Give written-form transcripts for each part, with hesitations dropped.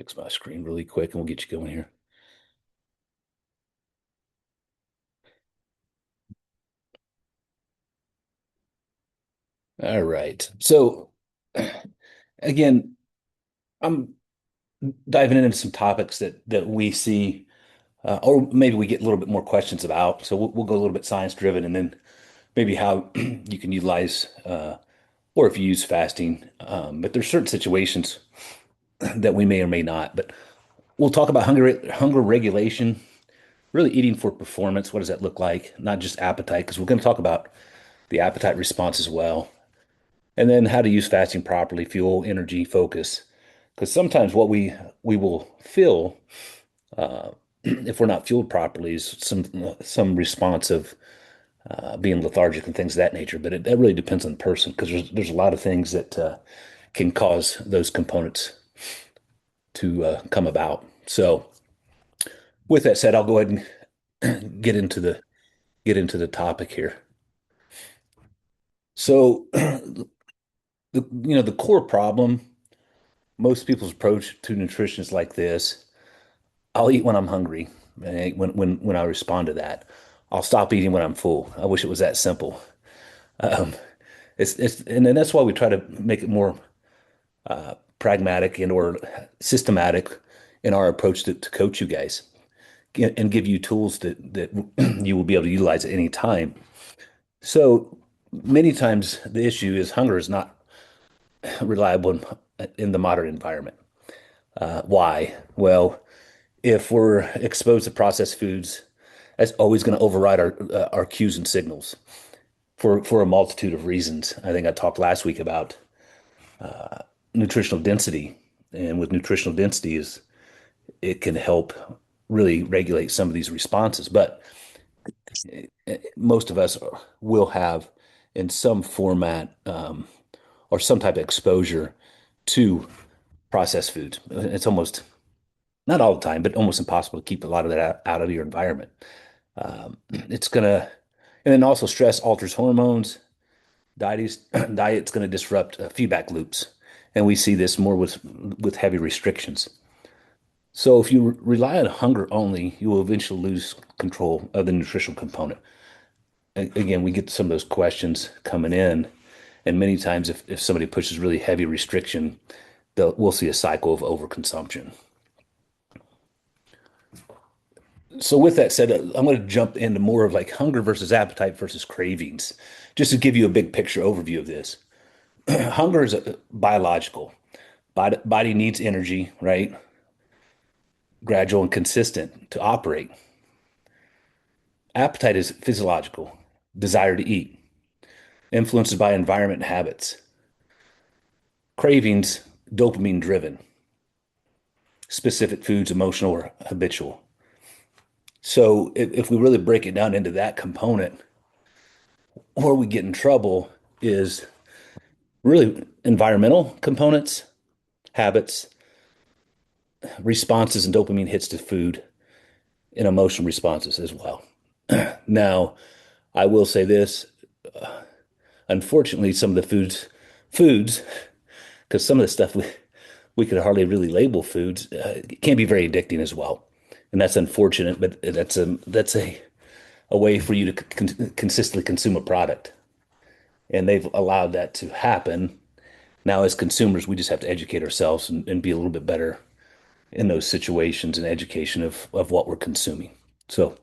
Fix my screen really quick and we'll get you going here. All right. So again, I'm diving into some topics that we see, or maybe we get a little bit more questions about. So we'll go a little bit science driven, and then maybe how you can utilize, or if you use fasting. But there's certain situations that we may or may not. But we'll talk about hunger regulation, really eating for performance. What does that look like? Not just appetite, because we're going to talk about the appetite response as well. And then how to use fasting properly, fuel, energy, focus. Because sometimes what we will feel if we're not fueled properly is some response of being lethargic and things of that nature. But that really depends on the person because there's a lot of things that can cause those components to come about. So with that said, I'll go ahead and get into the topic here. So the core problem, most people's approach to nutrition is like this. I'll eat when I'm hungry. When I respond to that, I'll stop eating when I'm full. I wish it was that simple. Um, and then that's why we try to make it more pragmatic and or systematic in our approach to coach you guys and give you tools that you will be able to utilize at any time. So many times the issue is hunger is not reliable in the modern environment. Why? Well, if we're exposed to processed foods, that's always going to override our cues and signals for a multitude of reasons. I think I talked last week about nutritional density, and with nutritional density is it can help really regulate some of these responses. But most of us will have in some format or some type of exposure to processed foods. It's almost not all the time, but almost impossible to keep a lot of that out of your environment. It's gonna, and then also stress alters hormones. Diet's going to disrupt feedback loops, and we see this more with heavy restrictions. So if you rely on hunger only, you will eventually lose control of the nutritional component. Again, we get some of those questions coming in, and many times if somebody pushes really heavy restriction, we'll see a cycle of overconsumption. So with that said, I'm going to jump into more of like hunger versus appetite versus cravings, just to give you a big picture overview of this. Hunger is biological. Body needs energy, right? Gradual and consistent to operate. Appetite is physiological, desire to eat, influenced by environment and habits. Cravings, dopamine driven, specific foods, emotional or habitual. So if we really break it down into that component, where we get in trouble is really environmental components, habits, responses, and dopamine hits to food, and emotional responses as well. Now, I will say this, unfortunately, some of the foods, because some of the stuff we could hardly really label foods, can be very addicting as well. And that's unfortunate, but that's a way for you to consistently consume a product. And they've allowed that to happen. Now, as consumers, we just have to educate ourselves and be a little bit better in those situations and education of what we're consuming. So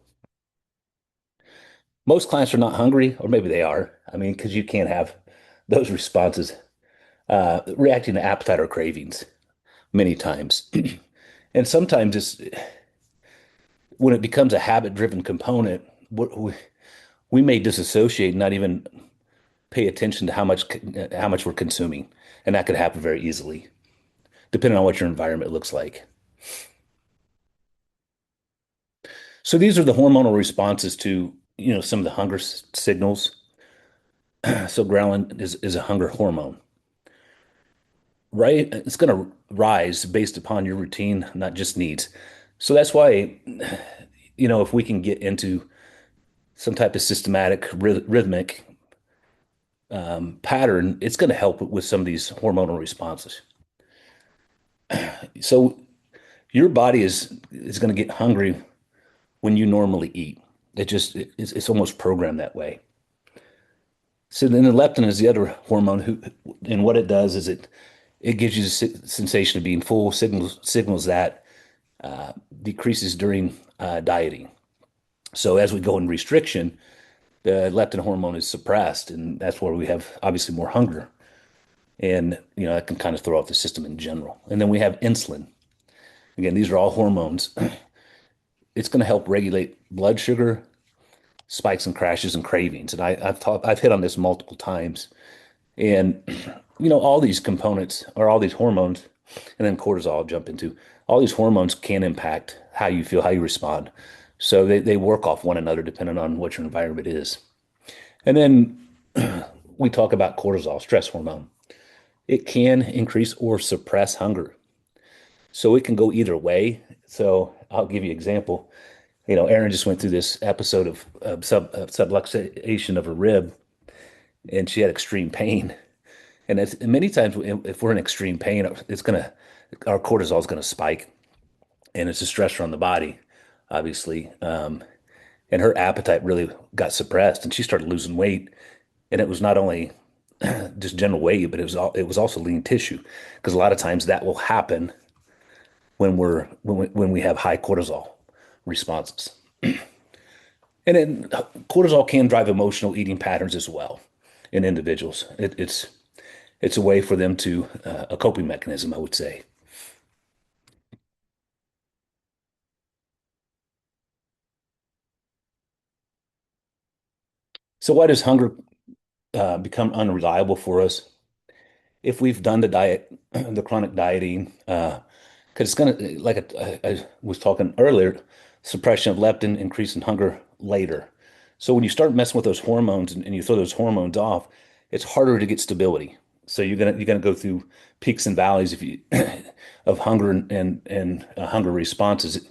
most clients are not hungry, or maybe they are. I mean, because you can't have those responses reacting to appetite or cravings many times. And sometimes when it becomes a habit-driven component, we may disassociate and not even pay attention to how much we're consuming, and that could happen very easily, depending on what your environment looks like. So these are the hormonal responses to, some of the hunger signals. So ghrelin is a hunger hormone, right? It's going to rise based upon your routine, not just needs. So that's why, if we can get into some type of systematic, rhythmic pattern, it's going to help with some of these hormonal responses. So Your body is going to get hungry when you normally eat. It's almost programmed that way. So then the leptin is the other hormone and what it does is it gives you the sensation of being full, signals that decreases during dieting. So as we go in restriction, the leptin hormone is suppressed, and that's where we have obviously more hunger. And that can kind of throw off the system in general. And then we have insulin. Again, these are all hormones. It's going to help regulate blood sugar, spikes and crashes and cravings. And I've hit on this multiple times. And all these components or all these hormones, and then cortisol I'll jump into, all these hormones can impact how you feel, how you respond. So they work off one another depending on what your environment is. And then we talk about cortisol, stress hormone. It can increase or suppress hunger. So it can go either way. So I'll give you an example. Erin just went through this episode of subluxation of her rib, and she had extreme pain. And many times, if we're in extreme pain, our cortisol is gonna spike, and it's a stressor on the body, obviously. And her appetite really got suppressed, and she started losing weight. And it was not only just general weight, but it was also lean tissue, because a lot of times that will happen when we have high cortisol responses. And then cortisol can drive emotional eating patterns as well in individuals. It's a way for them to a coping mechanism, I would say. So why does hunger become unreliable for us if we've done the diet, the chronic dieting? Because it's gonna, like I was talking earlier, suppression of leptin, increase in hunger later. So when you start messing with those hormones and you throw those hormones off, it's harder to get stability. So you're gonna go through peaks and valleys if you of hunger and hunger responses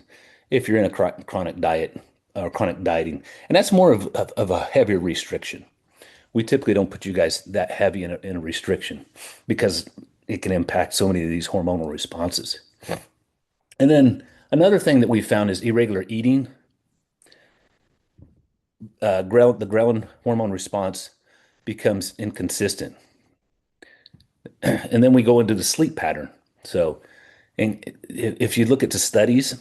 if you're in a chronic diet or chronic dieting, and that's more of a heavier restriction. We typically don't put you guys that heavy in a restriction because it can impact so many of these hormonal responses. And then another thing that we found is irregular eating. The ghrelin hormone response becomes inconsistent. And then we go into the sleep pattern. So, and if you look at the studies,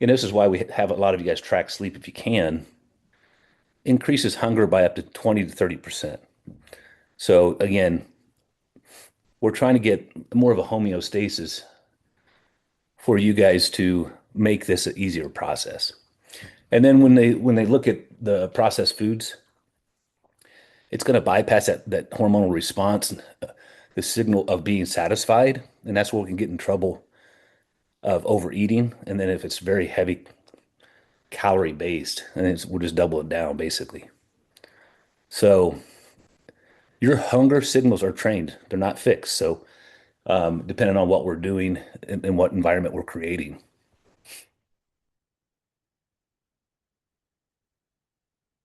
this is why we have a lot of you guys track sleep if you can, increases hunger by up to 20 to 30%. So again, we're trying to get more of a homeostasis for you guys to make this an easier process. And then when they look at the processed foods, it's going to bypass that hormonal response, the signal of being satisfied, and that's where we can get in trouble of overeating. And then if it's very heavy calorie based, and we'll just double it down basically. So your hunger signals are trained; they're not fixed. So depending on what we're doing and what environment we're creating.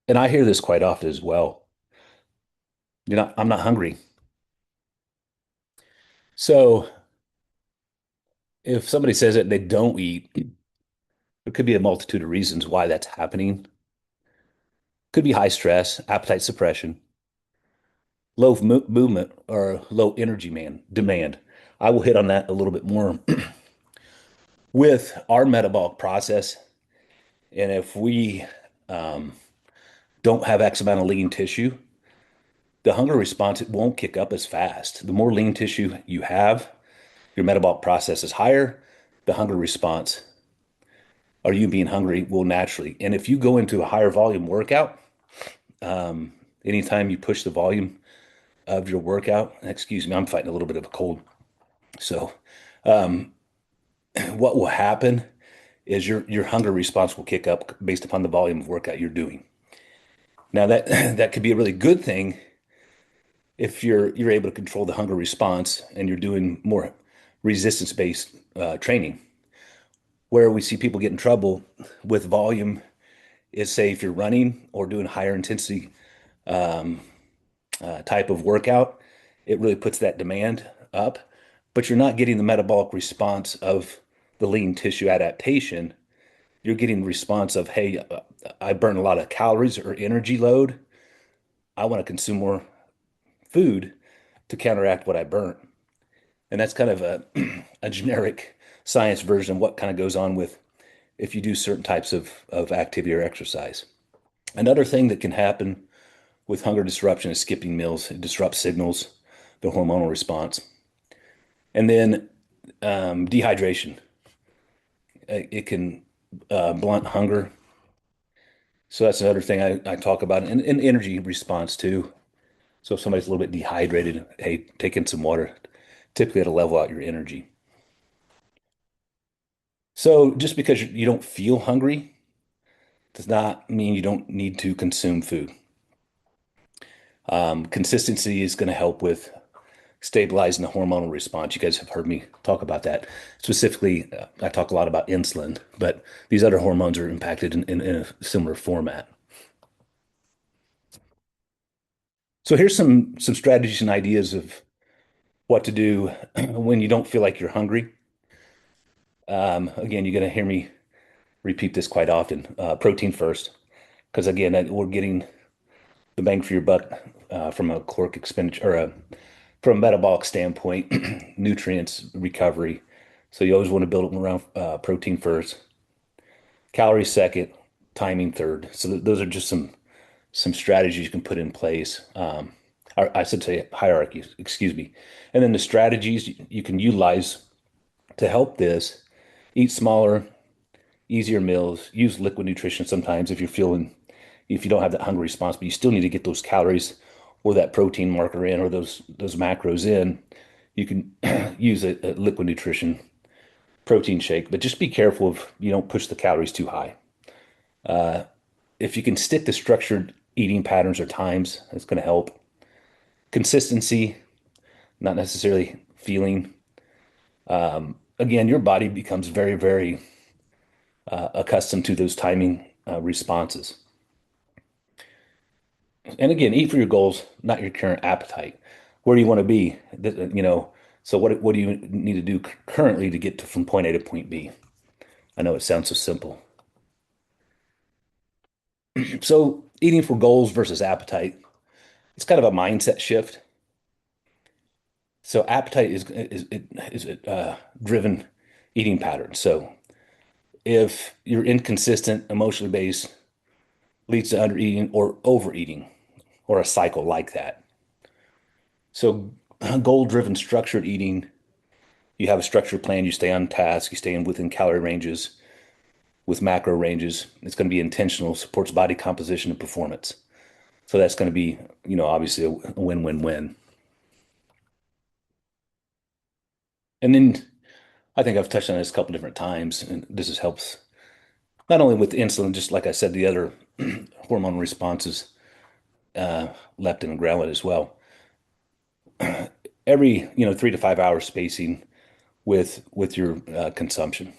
And I hear this quite often as well. I'm not hungry. So if somebody says that they don't eat, there could be a multitude of reasons why that's happening. Could be high stress, appetite suppression, low movement, or low energy demand. I will hit on that a little bit more with our metabolic process. And if we um, don't have X amount of lean tissue, the hunger response it won't kick up as fast. The more lean tissue you have, your metabolic process is higher. The hunger response, or you being hungry, will naturally. And if you go into a higher volume workout, anytime you push the volume of your workout, excuse me, I'm fighting a little bit of a cold. So, what will happen is your hunger response will kick up based upon the volume of workout you're doing. Now that that could be a really good thing if you're able to control the hunger response and you're doing more resistance-based training. Where we see people get in trouble with volume is say if you're running or doing higher intensity type of workout, it really puts that demand up, but you're not getting the metabolic response of the lean tissue adaptation, you're getting the response of, hey, I burn a lot of calories or energy load. I want to consume more food to counteract what I burn. And that's kind of a, a generic science version of what kind of goes on with if you do certain types of activity or exercise. Another thing that can happen with hunger disruption is skipping meals. It disrupts signals, the hormonal response. And then dehydration. It can blunt hunger. So that's another thing I talk about. And energy response too. So if somebody's a little bit dehydrated, hey, take in some water. Typically it'll level out your energy. So just because you don't feel hungry does not mean you don't need to consume food. Consistency is going to help with stabilizing the hormonal response. You guys have heard me talk about that. Specifically, I talk a lot about insulin, but these other hormones are impacted in a similar format. So here's some strategies and ideas of what to do when you don't feel like you're hungry. Again, you're going to hear me repeat this quite often. Protein first, because again, we're getting the bang for your buck from a caloric expenditure or from a metabolic standpoint, nutrients recovery. So you always want to build it around protein first, calories second, timing third. So those are just some strategies you can put in place. Or I should say hierarchies, excuse me. And then the strategies you can utilize to help this: eat smaller, easier meals, use liquid nutrition sometimes if you don't have that hunger response, but you still need to get those calories or that protein marker in or those macros in. You can use a liquid nutrition protein shake, but just be careful if you don't push the calories too high. If you can stick to structured eating patterns or times, that's going to help. Consistency, not necessarily feeling. Again, your body becomes very, very accustomed to those timing responses. And again, eat for your goals, not your current appetite. Where do you want to be? So what do you need to do currently to get from point A to point B? I know it sounds so simple. So eating for goals versus appetite, it's kind of a mindset shift. So appetite is driven eating pattern. So if you're inconsistent, emotionally based, leads to under eating or overeating or a cycle like that. So goal driven structured eating, you have a structured plan, you stay on task, you stay in within calorie ranges with macro ranges. It's going to be intentional, supports body composition and performance. So that's going to be, obviously a win-win-win. And then I think I've touched on this a couple different times, and helps not only with insulin, just like I said, the other hormone responses, leptin and ghrelin as well. Every, 3 to 5 hour spacing with your consumption.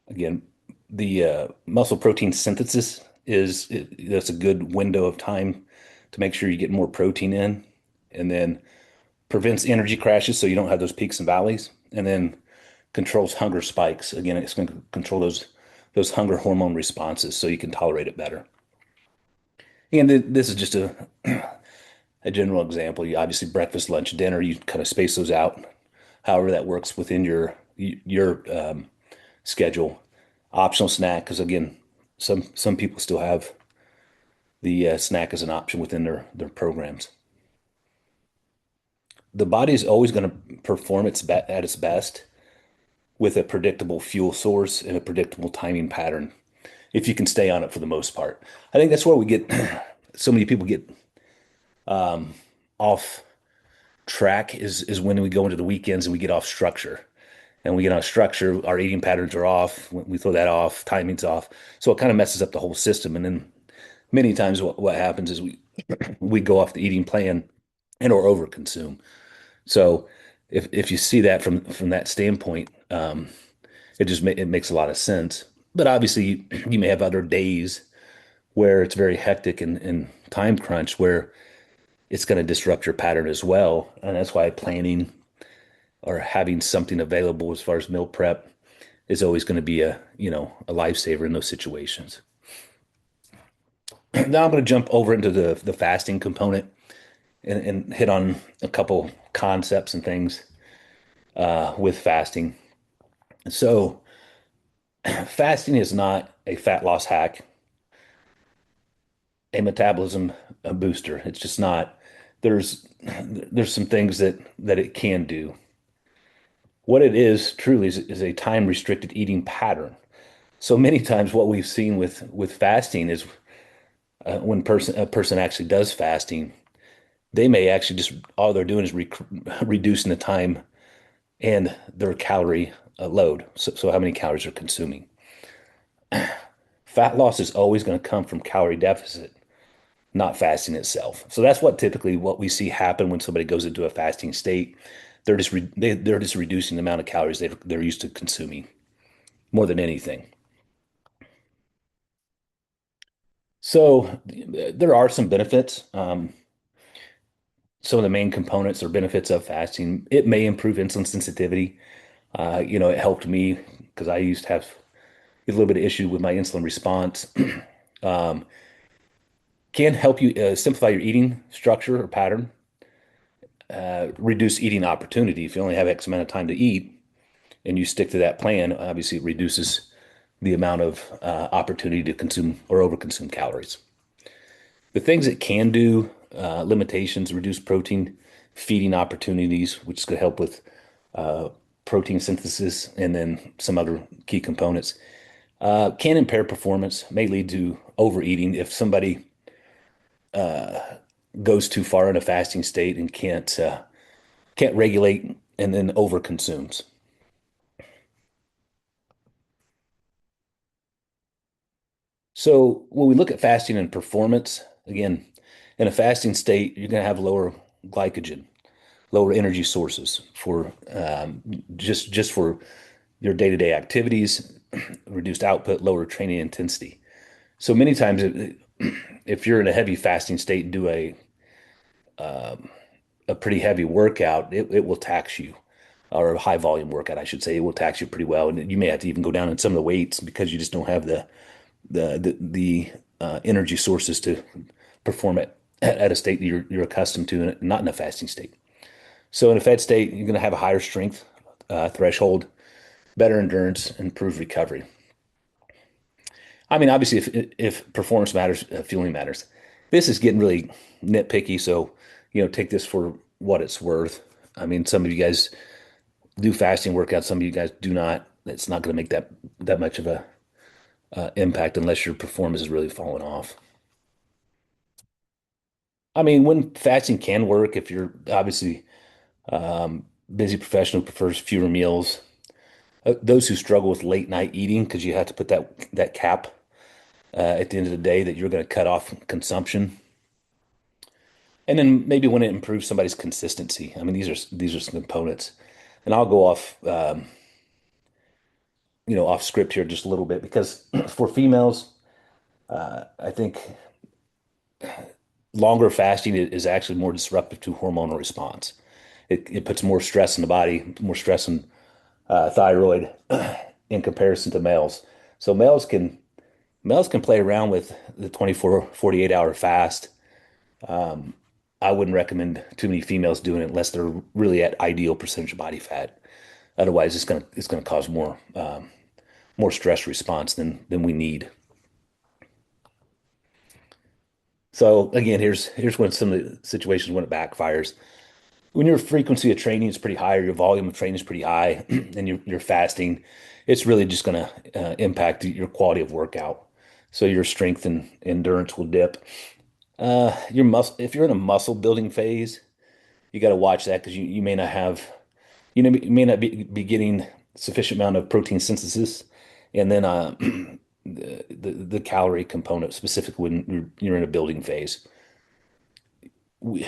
Again, the muscle protein synthesis that's a good window of time to make sure you get more protein in, and then prevents energy crashes so you don't have those peaks and valleys, and then controls hunger spikes. Again, it's going to control those hunger hormone responses so you can tolerate it better. And this is just a general example. You obviously breakfast, lunch, dinner, you kind of space those out, however that works within your schedule. Optional snack, because again, some people still have the snack as an option within their programs. The body is always going to perform at its best with a predictable fuel source and a predictable timing pattern if you can stay on it for the most part. I think that's where we get so many people get off track is when we go into the weekends and we get off structure. And we get off structure, our eating patterns are off. We throw that off, timing's off. So it kind of messes up the whole system. And then many times what happens is we go off the eating plan and or overconsume. So if you see that from that standpoint, it makes a lot of sense. But obviously, you may have other days where it's very hectic and time crunch where it's going to disrupt your pattern as well. And that's why planning or having something available as far as meal prep is always going to be a lifesaver in those situations. Now I'm going to jump over into the fasting component and hit on a couple concepts and things with fasting. So, fasting is not a fat loss hack, a metabolism booster. It's just not. There's some things that it can do. What it is truly is a time restricted eating pattern. So many times, what we've seen with fasting is when a person actually does fasting, they may actually just all they're doing is reducing the time and their calorie load. So how many calories they're consuming. Fat loss is always going to come from calorie deficit, not fasting itself. So that's what we see happen when somebody goes into a fasting state. They're just reducing the amount of calories they're used to consuming more than anything. So there are some benefits. Some of the main components or benefits of fasting. It may improve insulin sensitivity. It helped me because I used to have a little bit of issue with my insulin response. Um, can help you simplify your eating structure or pattern, reduce eating opportunity. If you only have X amount of time to eat and you stick to that plan, obviously it reduces the amount of opportunity to consume or overconsume calories. The things it can do, limitations, reduce protein feeding opportunities, which is going to help with uh, protein synthesis and then some other key components. Can impair performance, may lead to overeating if somebody goes too far in a fasting state and can't regulate and then overconsumes. So when we look at fasting and performance, again, in a fasting state, you're going to have lower glycogen, lower energy sources for just for your day-to-day activities, reduced output, lower training intensity. So many times, if you're in a heavy fasting state and do a pretty heavy workout, it will tax you, or a high volume workout, I should say, it will tax you pretty well, and you may have to even go down in some of the weights because you just don't have the energy sources to perform at a state that you're accustomed to, and not in a fasting state. So in a fed state, you're going to have a higher strength threshold, better endurance, and improved recovery. I mean, obviously, if performance matters, fueling matters. This is getting really nitpicky, so take this for what it's worth. I mean, some of you guys do fasting workouts, some of you guys do not. It's not going to make that much of a impact unless your performance is really falling off. I mean, when fasting can work, if you're obviously busy professional who prefers fewer meals, those who struggle with late night eating because you have to put that cap at the end of the day that you're going to cut off consumption. And then maybe when it improves somebody's consistency. I mean, these are some components. And I'll go off script here just a little bit because for females, I think longer fasting is actually more disruptive to hormonal response. It puts more stress in the body, more stress on thyroid in comparison to males. So males can play around with the 24, 48-hour fast. I wouldn't recommend too many females doing it unless they're really at ideal percentage of body fat. Otherwise, it's gonna cause more stress response than we need. So again, here's when some of the situations when it backfires. When your frequency of training is pretty high or your volume of training is pretty high and you're fasting, it's really just going to impact your quality of workout. So your strength and endurance will dip. If you're in a muscle building phase, you got to watch that because you may not you may not be getting sufficient amount of protein synthesis, and then the calorie component specifically when you're in a building phase. We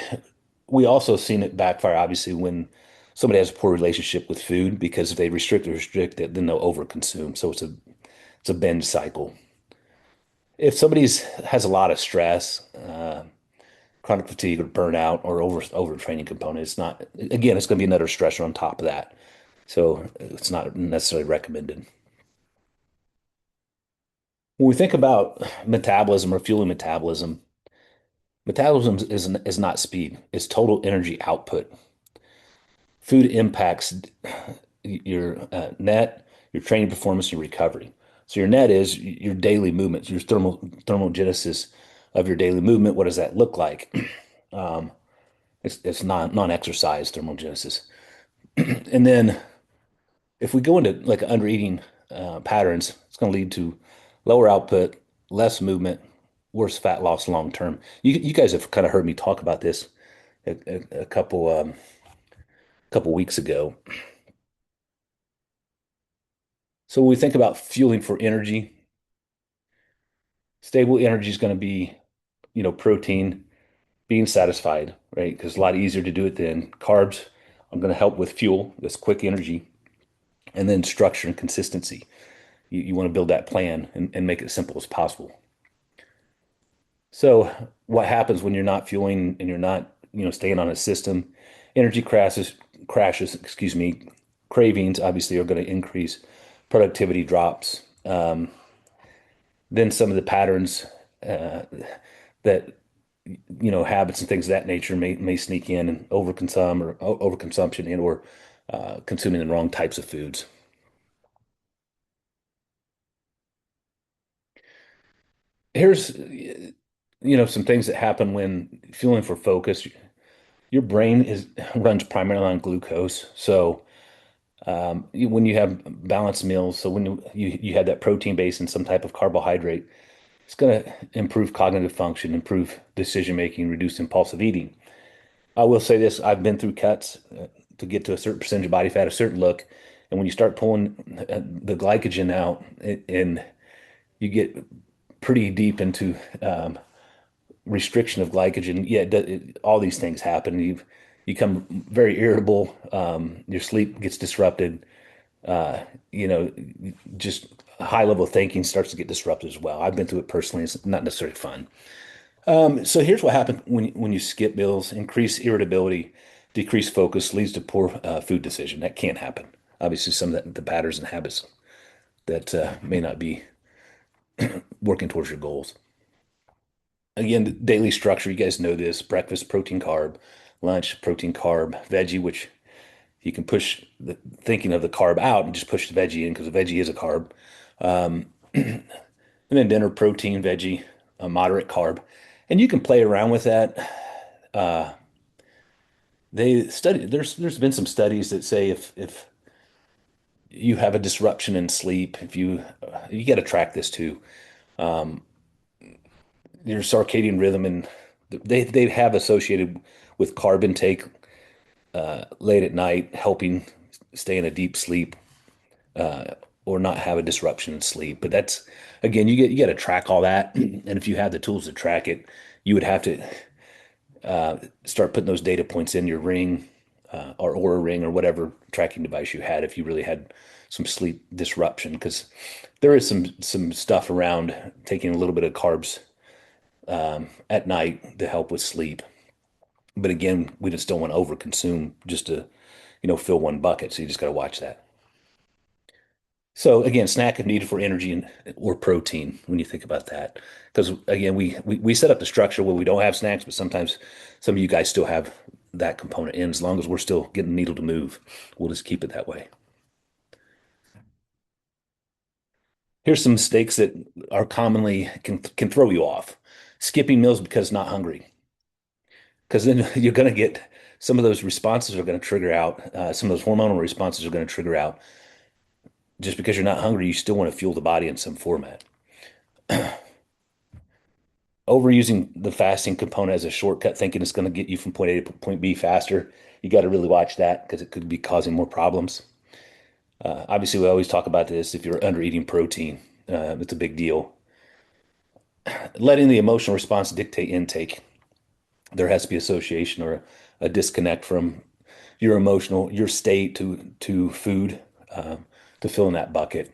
we also seen it backfire, obviously, when somebody has a poor relationship with food because if they restrict it, then they'll overconsume. So it's a binge cycle. If somebody's has a lot of stress, chronic fatigue or burnout or overtraining component. It's not, again, it's going to be another stressor on top of that. So it's not necessarily recommended. When we think about metabolism or fueling metabolism, metabolism is not speed, it's total energy output. Food impacts your net, your training performance, your recovery. So your net is your daily movements, your thermogenesis of your daily movement. What does that look like? Um, it's non-exercise thermogenesis. And then if we go into like under eating patterns, it's going to lead to lower output, less movement, worse fat loss long term. You guys have kind of heard me talk about this a couple weeks ago. So when we think about fueling for energy, stable energy is going to be, protein, being satisfied, right? Because it's a lot easier to do it than carbs. I'm going to help with fuel, this quick energy, and then structure and consistency. You want to build that plan and make it as simple as possible. So what happens when you're not fueling and you're not, staying on a system? Energy crashes, excuse me, cravings obviously are going to increase, productivity drops. Then some of the patterns uh, that habits and things of that nature may sneak in and overconsumption and or consuming the wrong types of foods. Here's some things that happen when fueling for focus. Your brain is runs primarily on glucose. So when you have balanced meals, so when you have that protein base and some type of carbohydrate, it's going to improve cognitive function, improve decision making, reduce impulsive eating. I will say this, I've been through cuts to get to a certain percentage of body fat, a certain look. And when you start pulling the glycogen out and you get pretty deep into restriction of glycogen, yeah, all these things happen. You become very irritable. Your sleep gets disrupted. Uh, you know, just high level thinking starts to get disrupted as well. I've been through it personally. It's not necessarily fun. So here's what happens when you skip meals: increase irritability, decrease focus, leads to poor food decision. That can't happen. Obviously, some of the patterns and habits that may not be working towards your goals. Again, the daily structure, you guys know this: breakfast, protein, carb; lunch, protein, carb; veggie, which you can push the thinking of the carb out and just push the veggie in because the veggie is a carb. Um, and then dinner, protein, veggie, a moderate carb. And you can play around with that. Uh, there's been some studies that say if you have a disruption in sleep, if you got to track this too. Um, your circadian rhythm and they have associated with carb intake late at night, helping stay in a deep sleep uh, or not have a disruption in sleep. But that's again, you got to track all that, and if you have the tools to track it, you would have to start putting those data points in your ring or Aura ring or whatever tracking device you had if you really had some sleep disruption because there is some stuff around taking a little bit of carbs at night to help with sleep. But again, we just don't want to overconsume just to, fill one bucket. So you just got to watch that. So again, snack if needed for energy and or protein when you think about that. Because again, we set up the structure where we don't have snacks, but sometimes some of you guys still have that component in. As long as we're still getting the needle to move, we'll just keep it that way. Here's some mistakes that are commonly can throw you off. Skipping meals because not hungry. Because then you're going to get some of those responses are going to trigger out. Some of those hormonal responses are going to trigger out. Just because you're not hungry, you still want to fuel the body in some format. Overusing the fasting component as a shortcut, thinking it's going to get you from point A to point B faster. You got to really watch that because it could be causing more problems. Obviously, we always talk about this. If you're under eating protein, it's a big deal. Letting the emotional response dictate intake. There has to be association or a disconnect from your state to food to fill in that bucket.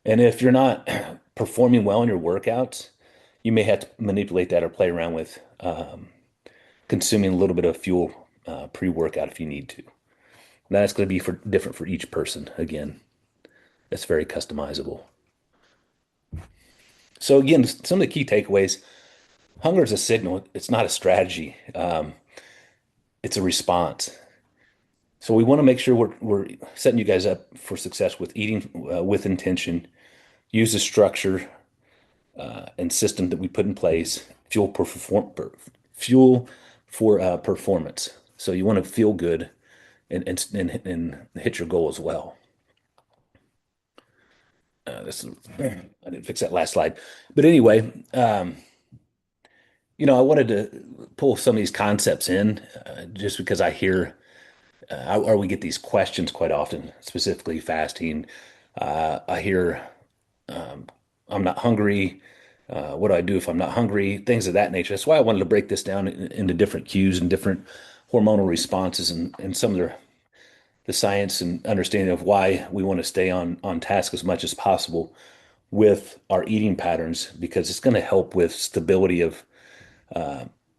And if you're not performing well in your workouts, you may have to manipulate that or play around with consuming a little bit of fuel pre-workout if you need to. That's going to be for different for each person. Again, that's very customizable. So again, some of the key takeaways: hunger is a signal. It's not a strategy. It's a response. So we want to make sure we're setting you guys up for success with eating with intention. Use the structure and system that we put in place. Fuel for performance. So you want to feel good and hit your goal as well. This is, I didn't fix that last slide, but anyway, I wanted to pull some of these concepts in just because I hear or we get these questions quite often, specifically fasting. I hear I'm not hungry. What do I do if I'm not hungry? Things of that nature. That's why I wanted to break this down into different cues and different hormonal responses and some of the science and understanding of why we want to stay on task as much as possible with our eating patterns because it's going to help with stability of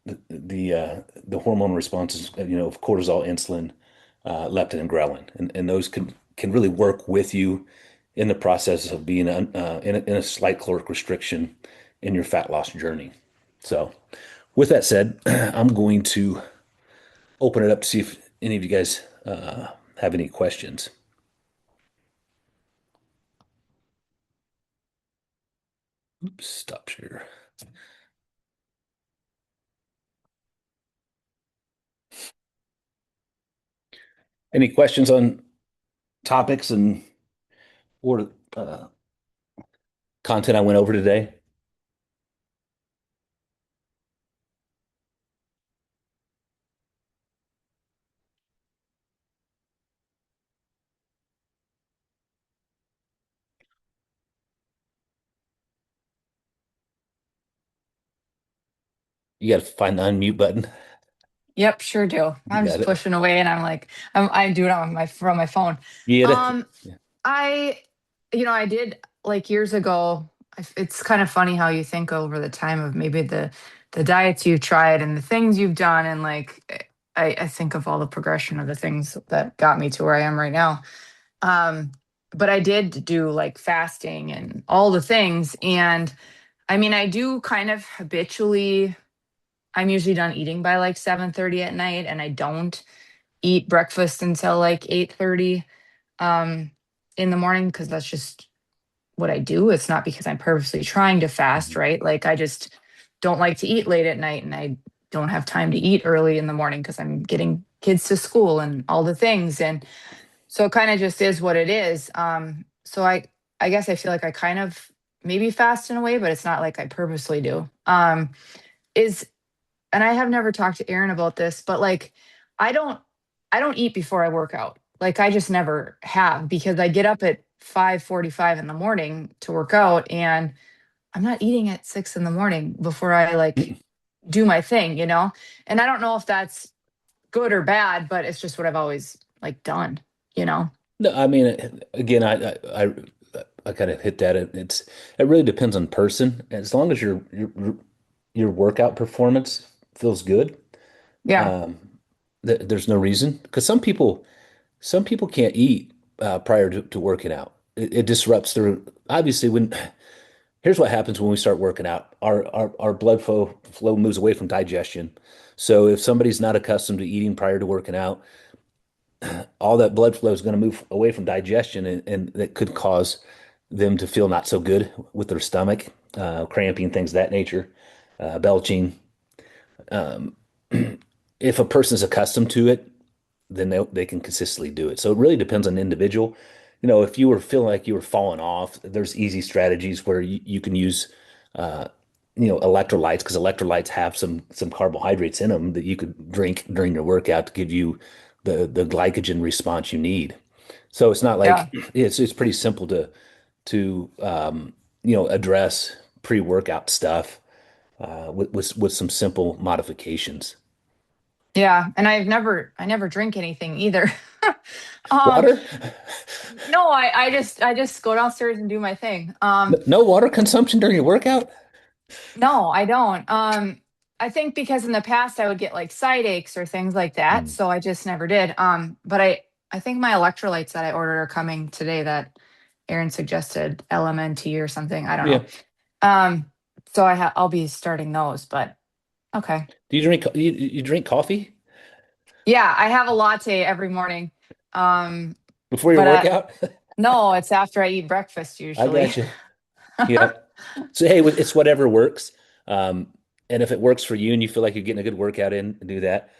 the hormone responses, of cortisol, insulin, leptin, and ghrelin, and those can really work with you in the process of being in a slight caloric restriction in your fat loss journey. So, with that said, I'm going to open it up to see if any of you guys have any questions. Oops, stop share. Any questions on topics and or content I went over today? You got to find the unmute button. Yep, sure do. You I'm got just it. pushing away and I'm like, I do it on my from my phone. You get it. Um, I, I did like years ago. It's kind of funny how you think over the time of maybe the diets you've tried and the things you've done, and like I think of all the progression of the things that got me to where I am right now. Um, but I did do like fasting and all the things, and I mean, I do kind of habitually. I'm usually done eating by like 7:30 at night, and I don't eat breakfast until like 8:30 um in the morning because that's just what I do. It's not because I'm purposely trying to fast, Mhm. right? Like I just don't like to eat late at night, and I don't have time to eat early in the morning because I'm getting kids to school and all the things. And so it kind of just is what it is. So I guess I feel like I kind of maybe fast in a way, but it's not like I purposely do. Is and I have never talked to Aaron about this, but like I don't I don't eat before I work out. Like I just never have because I get up at 5:45 in the morning to work out, and I'm not eating at 6 in the morning before I like do my thing. And I don't know if that's good or bad, but it's just what I've always like done. No, I mean, again, I kind of hit that. It really depends on person. As long as your workout performance feels good, Yeah. um, there's no reason. Because some people can't eat prior to working out. It disrupts their obviously when here's what happens when we start working out. Our blood flow moves away from digestion. So if somebody's not accustomed to eating prior to working out, all that blood flow is going to move away from digestion, and that could cause them to feel not so good with their stomach, cramping, things of that nature, belching. Um, if a person's accustomed to it, then they can consistently do it. So it really depends on the individual. If you were feeling like you were falling off, there's easy strategies where you can use, uh, electrolytes because electrolytes have some carbohydrates in them that you could drink during your workout to give you the glycogen response you need. So it's not Yeah. like it's pretty simple to address pre-workout stuff with some simple modifications. Yeah. And I never drink anything either. um Water? no, I just go downstairs and do my thing. No water consumption during your workout? No, I don't. I think because in the past I would get like side aches or things like that, Mm. so I just never did. But I think my electrolytes that I ordered are coming today that Aaron suggested LMNT or something. I don't know. Yeah. Um, so I'll be starting those, but okay. Do you drink you drink coffee Yeah, I have a latte every morning. Um, before your but workout? no, it's after I eat breakfast I usually. got you. Yep. So hey, it's whatever works. Um, and if it works for you and you feel like you're getting a good workout in, do that.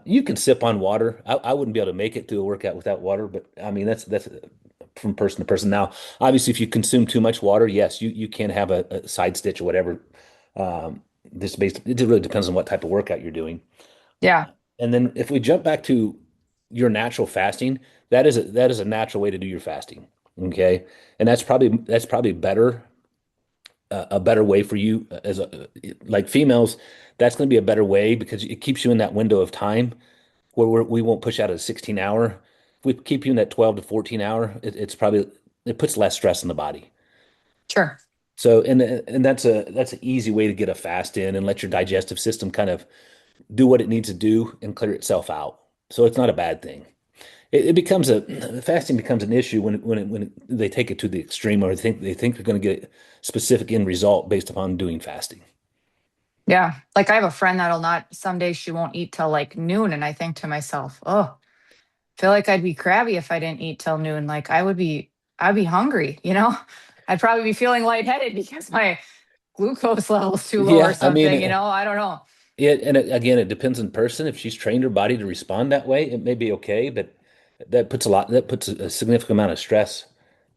You can sip on water. I wouldn't be able to make it to a workout without water, but I mean that's from person to person. Now, obviously, if you consume too much water, yes, you can have a side stitch or whatever. This based it really depends on what type of workout you're doing. Yeah, And then if we jump back to your natural fasting, that is a natural way to do your fasting. Okay. And that's probably better a better way for you as a like females. That's going to be a better way because it keeps you in that window of time where we won't push out a 16 hour. If we keep you in that 12 to 14 hour, it's probably it puts less stress in the body. sure. So and that's an easy way to get a fast in and let your digestive system kind of do what it needs to do and clear itself out. So it's not a bad thing. It becomes a fasting becomes an issue when they take it to the extreme or they think they're going to get a specific end result based upon doing fasting. Yeah. Like I have a friend that'll not, some days she won't eat till like noon. And I think to myself, oh, I feel like I'd be crabby if I didn't eat till noon. Like I'd be hungry, you know? I'd probably be feeling lightheaded because my glucose level's too low or Yeah, I mean, something, you know? I don't know. again, it depends on the person. If she's trained her body to respond that way, it may be okay, but that puts a significant amount of stress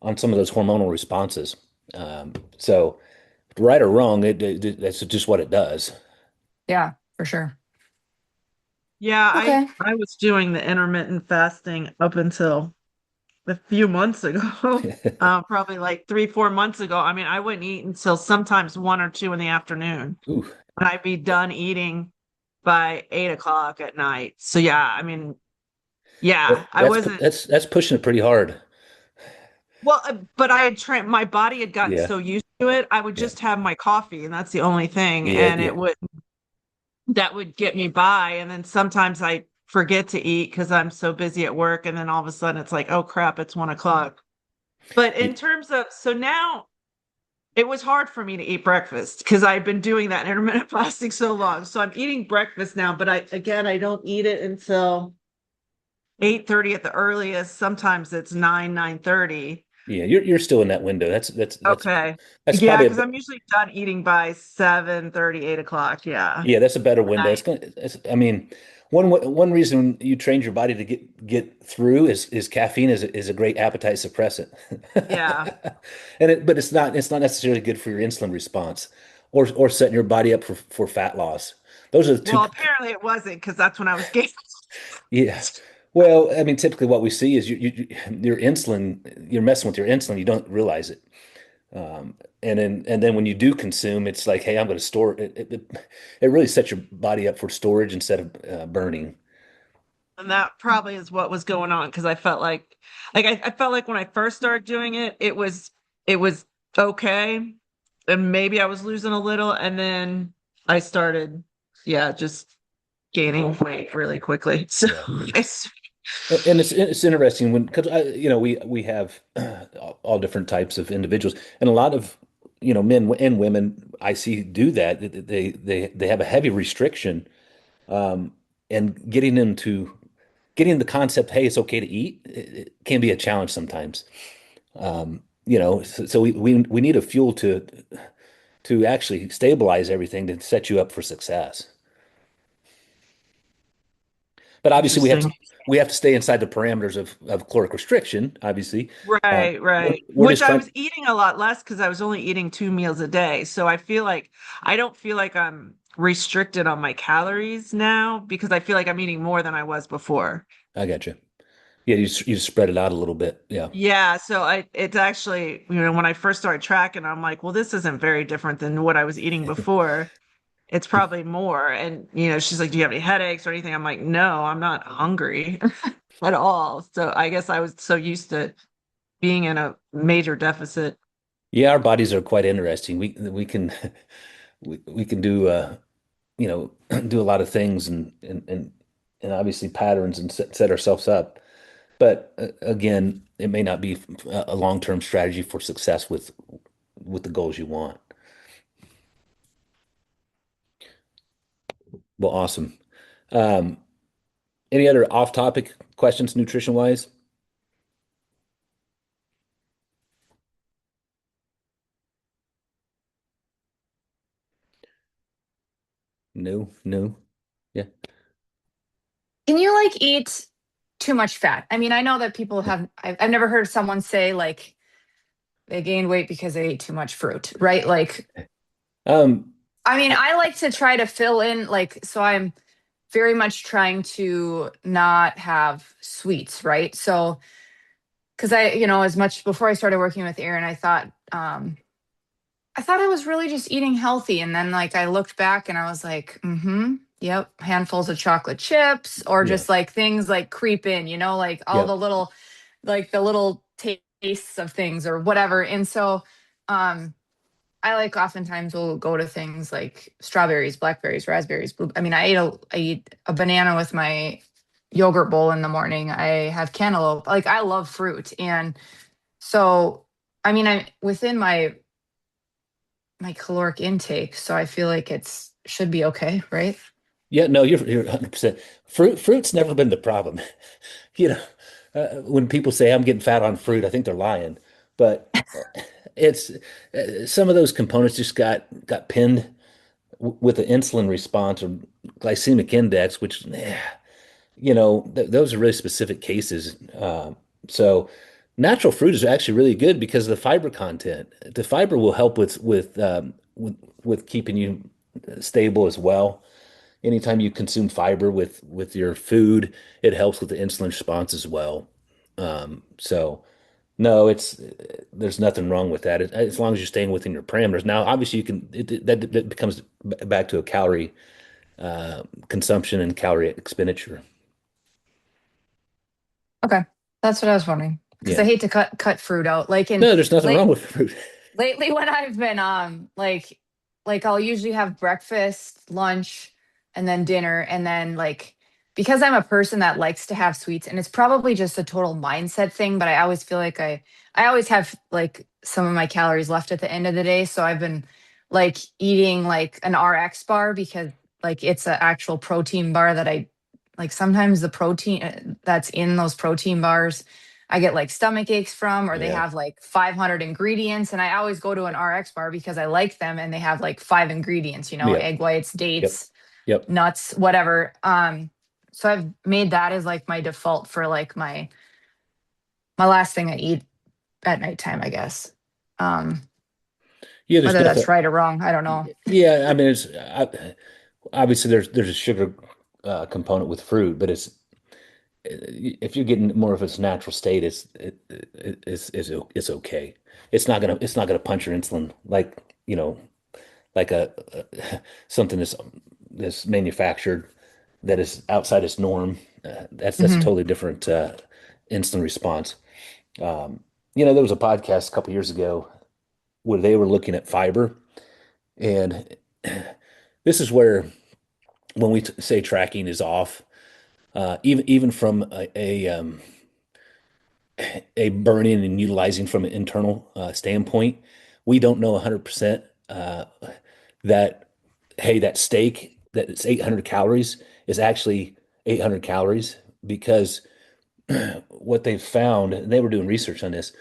on some of those hormonal responses. So, right or wrong, that's just what it does. Yeah, for sure. Yeah, Okay. I was doing the intermittent fasting up until a few months ago. Probably like 3, 4 months ago. I mean, I wouldn't eat until sometimes 1 or 2 in the afternoon. Ooh, And I'd be done eating by 8 o'clock at night. So yeah, I mean, yeah, I wasn't that's pushing it pretty hard. well, but I had trained my body had gotten Yeah, so used to it, I would yeah, just have my coffee and that's the only thing. yeah, And yeah. it would that would get me by. And then sometimes I forget to eat because I'm so busy at work. And then all of a sudden it's like, oh crap, it's 1 o'clock. But in terms of, so now it was hard for me to eat breakfast because I've been doing that intermittent fasting so long. So I'm eating breakfast now, but I don't eat it until 8:30 at the earliest. Sometimes it's 9:30. Yeah, you're still in that window. Okay. That's Yeah, probably because I'm usually done eating by 7:30, 8 o'clock. Yeah. yeah, that's a better window. Night. I mean, one reason you trained your body to get through is caffeine is a great appetite suppressant. Yeah. But it's not necessarily good for your insulin response or setting your body up for fat loss. Those are the two. Well, apparently it wasn't because that's when I was gaining. Yeah. Well, I mean, typically what we see is your insulin, you're messing with your insulin, you don't realize it. And then when you do consume, it's like, hey, I'm going to store it. It really sets your body up for storage instead of burning. And that probably is what was going on because I felt like I felt like when I first started doing it, it was okay. And maybe I was losing a little, and then I started, yeah, just gaining weight really quickly. So Yeah. it's And it's interesting when because we have all different types of individuals and a lot of men and women I see do that. They have a heavy restriction and getting the concept, hey, it's okay to eat, it can be a challenge sometimes. So we need a fuel to actually stabilize everything to set you up for success. But obviously, interesting. we have to stay inside the parameters of caloric restriction. Obviously, Right, we're, right. we're Which just I trying. was eating a lot less because I was only eating 2 meals a day. So I don't feel like I'm restricted on my calories now because I feel like I'm eating more than I was before. I got you. Yeah, you spread it out a little bit. Yeah. Yeah, so it's actually, when I first started tracking, I'm like, well, this isn't very different than what I was eating before. It's probably more. And, she's like, do you have any headaches or anything? I'm like, no, I'm not hungry at all. So I guess I was so used to being in a major deficit. Yeah, our bodies are quite interesting. We can. we can do you know do a lot of things and obviously patterns and set ourselves up. But again, it may not be a long-term strategy for success with the goals you want. Well, awesome. Um, any other off-topic questions, nutrition-wise? No, no. Yeah. Can you like eat too much fat? I mean, I know that people have, I've never heard someone say like they gained weight because they ate too much fruit, right? Like, Um, I mean, I, I like to try to fill in, like, so I'm very much trying to not have sweets, right? So, because as much before I started working with Aaron, I thought I was really just eating healthy. And then like I looked back and I was like, yep, handfuls of chocolate chips or yeah, just like things like creep in, like all yep. the little tastes of things or whatever. And so um I like oftentimes will go to things like strawberries, blackberries, raspberries, blue. I mean, I eat a banana with my yogurt bowl in the morning. I have cantaloupe. Like I love fruit. And so I mean, I'm within my caloric intake, so I feel like it's should be okay, right? Yeah, no, you're 100%. Fruit's never been the problem. You know, when people say I'm getting fat on fruit, I think they're lying. But it's some of those components just got pinned with the insulin response or glycemic index, which th those are really specific cases. So natural fruit is actually really good because of the fiber content. The fiber will help with keeping you stable as well. Anytime you consume fiber with your food, it helps with the insulin response as well. So no, it's there's nothing wrong with that as long as you're staying within your parameters. Now, obviously, you can that becomes back to a calorie consumption and calorie expenditure. Okay. That's what I was wondering. Because I Yeah. hate to cut fruit out. Like in No, there's nothing late wrong with fruit. lately when I've been like I'll usually have breakfast, lunch, and then dinner. And then like because I'm a person that likes to have sweets, and it's probably just a total mindset thing, but I always feel like I always have like some of my calories left at the end of the day. So I've been like eating like an RX bar because like it's an actual protein bar that I like sometimes the protein that's in those protein bars I get like stomach aches from, or they Yeah. have like 500 ingredients. And I always go to an RX bar because I like them and they have like five ingredients, Yep. egg whites, Yep. dates, Yep. nuts, whatever. So I've made that as like my default for like my last thing I eat at nighttime, I guess. Um, Yeah, there's Whether nothing. that's right or wrong, I don't know. Yeah, I mean, obviously there's a sugar component with fruit, but if you're getting more of its natural state, it's okay. It's not gonna punch your insulin like like something that's manufactured that is outside its norm. That's a Hmm. totally different insulin response. There was a podcast a couple years ago where they were looking at fiber, and this is where when we say tracking is off, even from a burning and utilizing from an internal standpoint, we don't know 100% that, hey, that steak that it's 800 calories is actually 800 calories because what they've found, and they were doing research on this,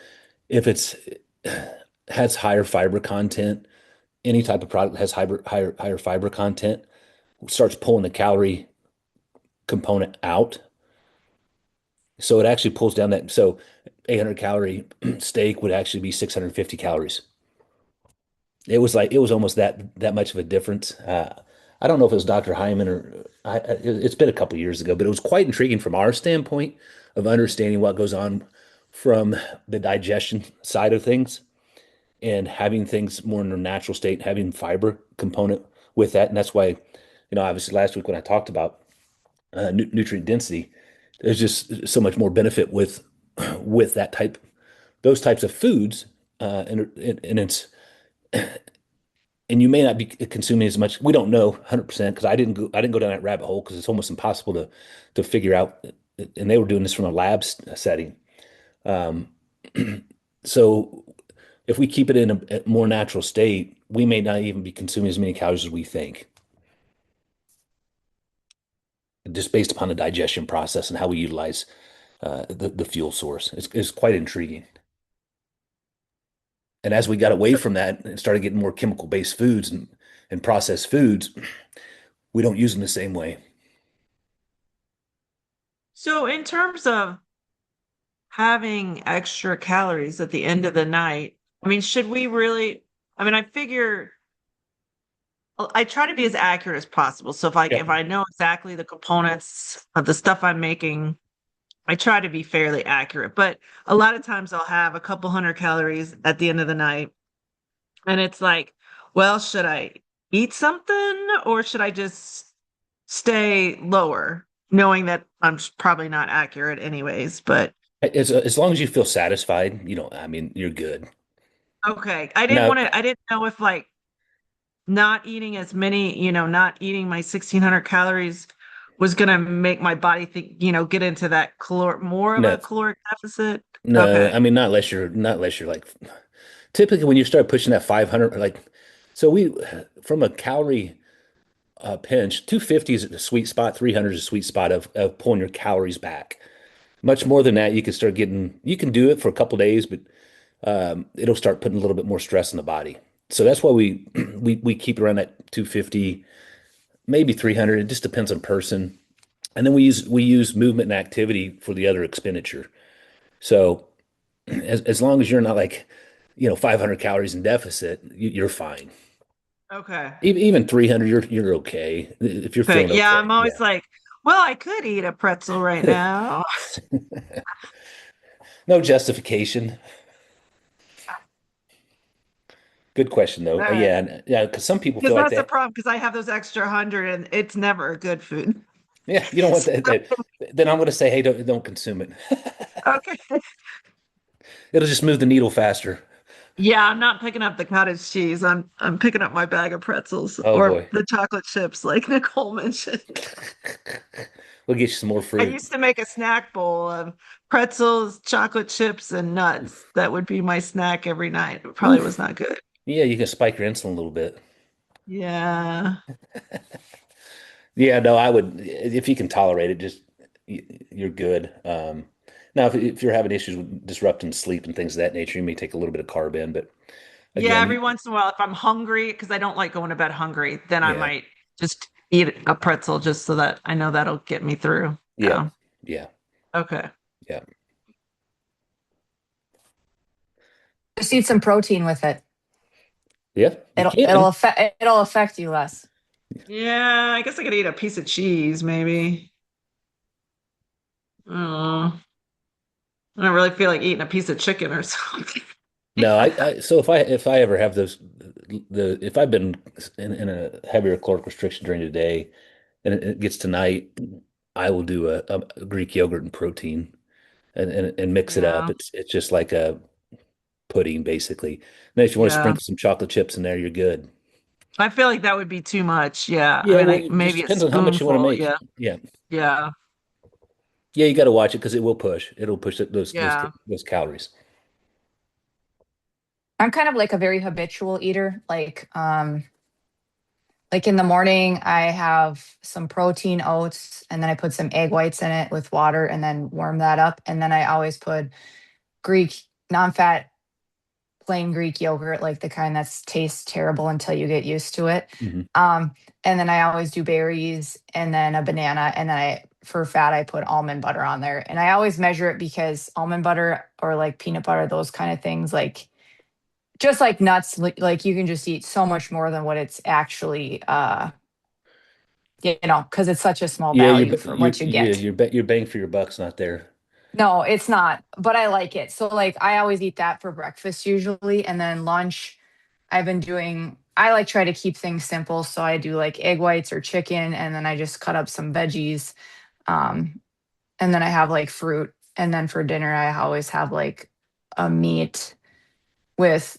if it's has higher fiber content, any type of product that has higher fiber content starts pulling the calorie component out. So it actually pulls down that. So 800 calorie steak would actually be 650 calories. It was almost that much of a difference. I don't know if it was Dr. Hyman it's been a couple years ago, but it was quite intriguing from our standpoint of understanding what goes on from the digestion side of things and having things more in their natural state, having fiber component with that. And that's why, obviously last week when I talked about nutrient density, there's just so much more benefit with those types of foods, and it's and you may not be consuming as much. We don't know 100% because I didn't go down that rabbit hole because it's almost impossible to figure out. And they were doing this from a setting. Um, so if we keep it in a more natural state, we may not even be consuming as many calories as we think, just based upon the digestion process and how we utilize the fuel source. It's quite intriguing. And as we got away from that and started getting more chemical-based foods and processed foods, we don't use them the same way. So in terms of having extra calories at the end of the night, I mean, should we really, I mean, I figure I try to be as accurate as possible. So if Yeah. I know exactly the components of the stuff I'm making, I try to be fairly accurate. But a lot of times I'll have a couple hundred calories at the end of the night. And it's like, well, should I eat something or should I just stay lower, knowing that I'm probably not accurate anyways? But As long as you feel satisfied, I mean, you're good. okay, Now, I didn't know if like not eating as many, not eating my 1600 calories was going to make my body think, get into that more of no, a caloric deficit. no, Okay. I mean, not unless you're like, typically when you start pushing that 500, like, so from a calorie pinch, 250 is the sweet spot, 300 is the sweet spot of pulling your calories back. Much more than that, you can do it for a couple days, but it'll start putting a little bit more stress in the body. So that's why we keep around that 250, maybe 300. It just depends on person. And then we use movement and activity for the other expenditure. So as long as you're not like, 500 calories in deficit, you're fine. Okay. Even 300, you're okay if you're Okay. feeling Yeah. okay. I'm always like, well, I could eat a pretzel right Yeah. now. No justification. Good question though. All right. Yeah, because some people feel Because like that's the that. problem, because I have those extra 100 and it's never a good food. Yeah, you don't want that. Then I'm going to say, hey, don't consume it. Okay. It'll just move the needle faster. Yeah, I'm not picking up the cottage cheese. I'm picking up my bag of pretzels Oh or boy. the chocolate chips, like Nicole mentioned. We'll get you some more I fruit. used to make a snack bowl of pretzels, chocolate chips, and nuts. That would be my snack every night. It probably was Oof. not good. Yeah, you can spike your insulin a little bit. Yeah. Yeah, no, I would if you can tolerate it, you're good. Now if you're having issues with disrupting sleep and things of that nature, you may take a little bit of carb in, but Yeah, again, every once in a while, if I'm hungry, because I don't like going to bed hungry, then I yeah, might just eat a pretzel just so that I know that'll get me through. yeah, Yeah. yeah, Okay. yeah, Just eat some protein with it. yeah. You can. It'll affect you less. Yeah, I guess I could eat a piece of cheese, maybe. Oh, I don't really feel like eating a piece of chicken or something. No, so if I ever have if I've been in a heavier caloric restriction during the day and it gets to night, I will do a Greek yogurt and protein and mix it up. Yeah, It's just like a pudding basically. Then if you want to yeah. sprinkle some chocolate chips in there, you're good. I feel like that would be too much. Yeah. I Yeah, mean, well, like it just maybe a depends on how much you want to spoonful. make. Yeah. Yeah. Yeah. Yeah, you got to watch it because it will push. It'll push Yeah. those calories. I'm kind of like a very habitual eater. Like in the morning, I have some protein oats and then I put some egg whites in it with water and then warm that up. And then I always put Greek, non-fat, plain Greek yogurt, like the kind that's tastes terrible until you get used to it. Hmm. And then I always do berries and then a banana. And then for fat, I put almond butter on there. And I always measure it because almond butter or like peanut butter, those kind of things, like just like nuts, like you can just eat so much more than what it's actually, because it's such a small Yeah, value for what you get. your bang for your buck's not there. No, it's not, but I like it. So like I always eat that for breakfast usually. And then lunch, I like try to keep things simple. So I do like egg whites or chicken, and then I just cut up some veggies. Um, and then I have like fruit. And then for dinner, I always have like a meat with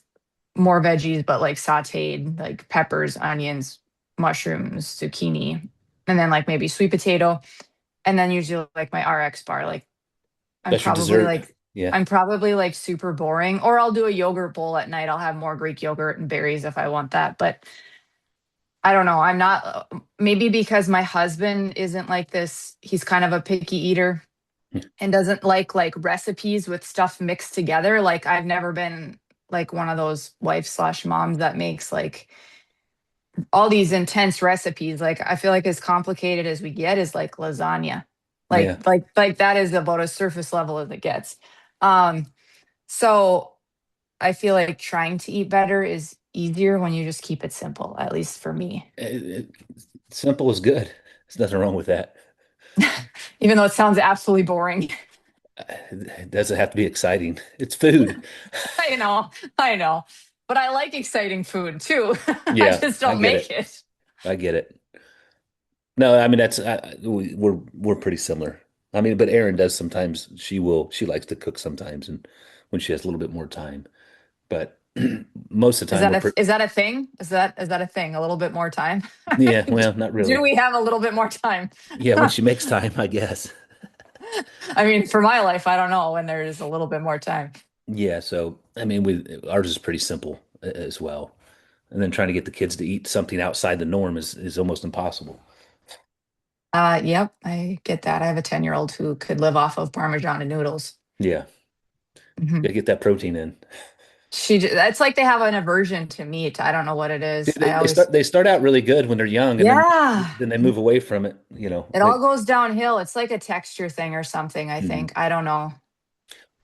more veggies, but like sauteed, like peppers, onions, mushrooms, zucchini, and then like maybe sweet potato. And then usually like my RX bar. Like I'm That's your probably dessert. like Yeah. I'm probably like super boring. Or I'll do a yogurt bowl at night. I'll have more Greek yogurt and berries if I want that. But I don't know. I'm not maybe because my husband isn't like this. He's kind of a picky eater and doesn't like recipes with stuff mixed together. Like I've never been like one of those wife slash moms that makes like all these intense recipes. Like I feel like as complicated as we get is like lasagna. Yeah. Like that is about as surface level as it gets. Um, so I feel like trying to eat better is easier when you just keep it simple, at least for me. Simple is good. There's nothing wrong with that. Even though it sounds absolutely boring. It doesn't have to be exciting. It's food. I know, I know. But I like exciting food too. I Yeah, just I don't get make it. it. I get it. No, I mean that's we're pretty similar. I mean, but Erin does sometimes. She likes to cook sometimes, and when she has a little bit more time. But most of the time we're pretty. Is that a thing? Is that a thing? A little bit more time? Yeah, well, not Do really. we have a little bit more time? Yeah, when she makes time, I guess. I mean, for my life, I don't know when there's a little bit more time. Yeah, so I mean, we ours is pretty simple as well. And then trying to get the kids to eat something outside the norm is almost impossible. Yep, I get that. I have a 10-year-old who could live off of Parmesan and noodles. Yeah, Hmm. gotta get that protein in. It's like they have an aversion to meat. I don't know what it See, is. They, they start out really good when they're young, and Yeah, then they move away from it. it all goes downhill. It's like a texture thing or something, I Mhm. think. I don't know.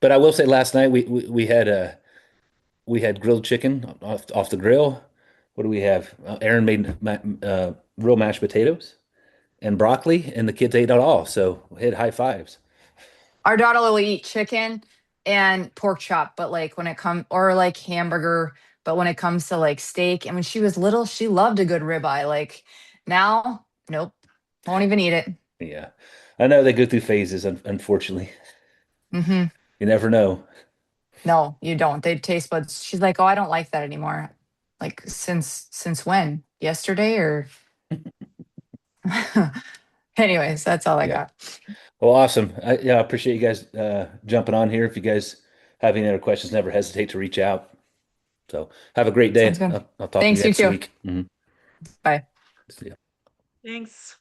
But I will say, last night we had grilled chicken off the grill. What do we have? Aaron made real mashed potatoes and broccoli, and the kids ate it all. So we had high fives. Our daughter will eat chicken and pork chop, but like when it comes or like hamburger, but when it comes to like steak, and when she was little, she loved a good ribeye. Like now, nope, won't even eat it. Yeah, I know they go through phases. Unfortunately, Hmm. you never know. No, you don't. They taste buds. She's like, oh, I don't like that anymore. Like since when? Yesterday or anyways, that's all I Yeah. got. Well, awesome. Yeah, I appreciate you guys jumping on here. If you guys have any other questions, never hesitate to reach out. So have a great Sounds day. good. I'll talk to you Thanks, you next too. week. Mhm. Bye. See ya. Thanks.